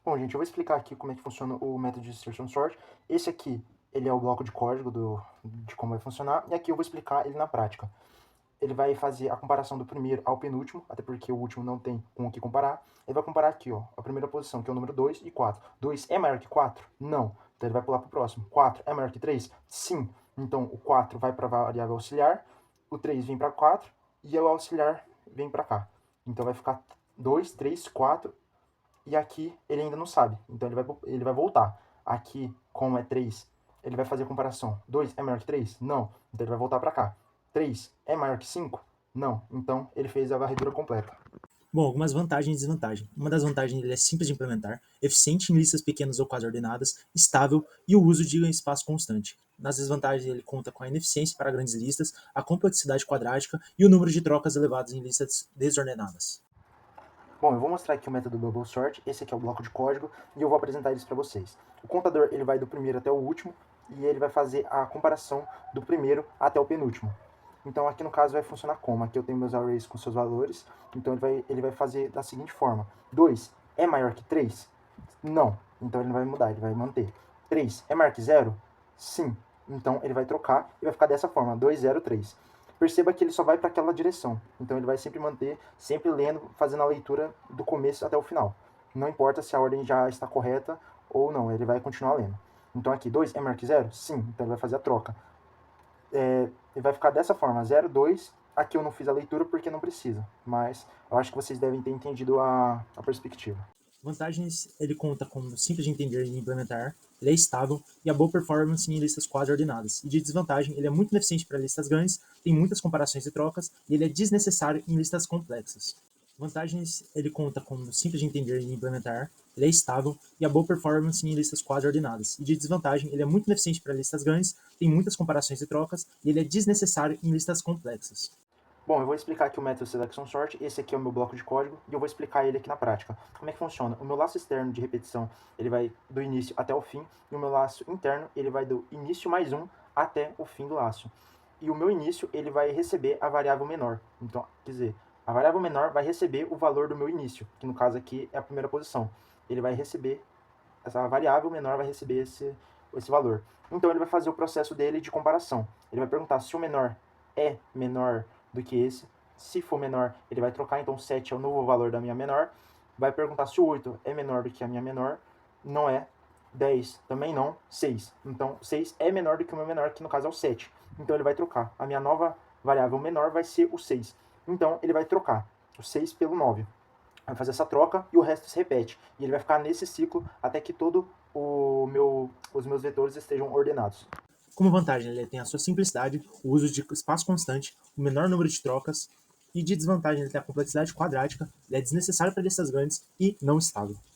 Bom, gente, eu vou explicar aqui como é que funciona o método de insertion sort. Esse aqui, ele é o bloco de código de como vai funcionar, e aqui eu vou explicar ele na prática. Ele vai fazer a comparação do primeiro ao penúltimo, até porque o último não tem com o que comparar. Ele vai comparar aqui, ó, a primeira posição, que é o número 2 e 4. 2 é maior que 4? Não. Então ele vai pular para o próximo. 4 é maior que 3? Sim. Então o 4 vai para a variável auxiliar, o 3 vem para 4 e o auxiliar vem para cá. Então vai ficar 2, 3, 4 e aqui ele ainda não sabe. Então ele vai voltar. Aqui, como é 3, ele vai fazer a comparação. 2 é maior que 3? Não. Então ele vai voltar para cá. 3 é maior que 5? Não. Então ele fez a varredura completa. Bom, algumas vantagens e desvantagens. Uma das vantagens ele é simples de implementar, eficiente em listas pequenas ou quase ordenadas, estável e o uso de um espaço constante. Nas desvantagens ele conta com a ineficiência para grandes listas, a complexidade quadrática e o número de trocas elevados em listas desordenadas. Bom, eu vou mostrar aqui o método Bubble Sort. Esse aqui é o bloco de código e eu vou apresentar isso para vocês. O contador ele vai do primeiro até o último e ele vai fazer a comparação do primeiro até o penúltimo. Então aqui no caso vai funcionar como? Aqui eu tenho meus arrays com seus valores, então ele vai fazer da seguinte forma. 2 é maior que 3? Não. Então ele não vai mudar, ele vai manter. 3 é maior que 0? Sim. Então ele vai trocar e vai ficar dessa forma, 2, 0, 3. Perceba que ele só vai para aquela direção. Então ele vai sempre manter, sempre lendo, fazendo a leitura do começo até o final. Não importa se a ordem já está correta ou não, ele vai continuar lendo. Então aqui, 2 é maior que 0? Sim. Então ele vai fazer a troca. Ele vai ficar dessa forma, 0, 2. Aqui eu não fiz a leitura porque não precisa, mas eu acho que vocês devem ter entendido a perspectiva. Vantagens ele conta com simples de entender e implementar, ele é estável e a boa performance em listas quase ordenadas. E de desvantagem, ele é muito ineficiente para listas grandes, tem muitas comparações e trocas e ele é desnecessário em listas complexas. Vantagens ele conta com simples de entender e implementar, ele é estável e a boa performance em listas quase ordenadas. E de desvantagem, ele é muito ineficiente para listas grandes, tem muitas comparações e trocas e ele é desnecessário em listas complexas. Bom, eu vou explicar aqui o método Selection Sort. Esse aqui é o meu bloco de código e eu vou explicar ele aqui na prática. Como é que funciona? O meu laço externo de repetição, ele vai do início até o fim, e o meu laço interno, ele vai do início mais 1 até o fim do laço. E o meu início, ele vai receber a variável menor. Então, quer dizer, a variável menor vai receber o valor do meu início, que no caso aqui é a primeira posição. Ele vai receber, essa variável menor vai receber esse valor. Então ele vai fazer o processo dele de comparação. Ele vai perguntar se o menor é menor do que esse. Se for menor, ele vai trocar, então 7 é o novo valor da minha menor. Vai perguntar se o 8 é menor do que a minha menor. Não é. 10 também não. 6. Então 6 é menor do que o meu menor, que no caso é o 7. Então ele vai trocar. A minha nova variável menor vai ser o 6. Então ele vai trocar o 6 pelo 9. Vai fazer essa troca e o resto se repete. E ele vai ficar nesse ciclo até que os meus vetores estejam ordenados. Como vantagem, ele tem a sua simplicidade, o uso de espaço constante, o menor número de trocas, e de desvantagem, ele tem a complexidade quadrática, ele é desnecessário para listas grandes e não estável.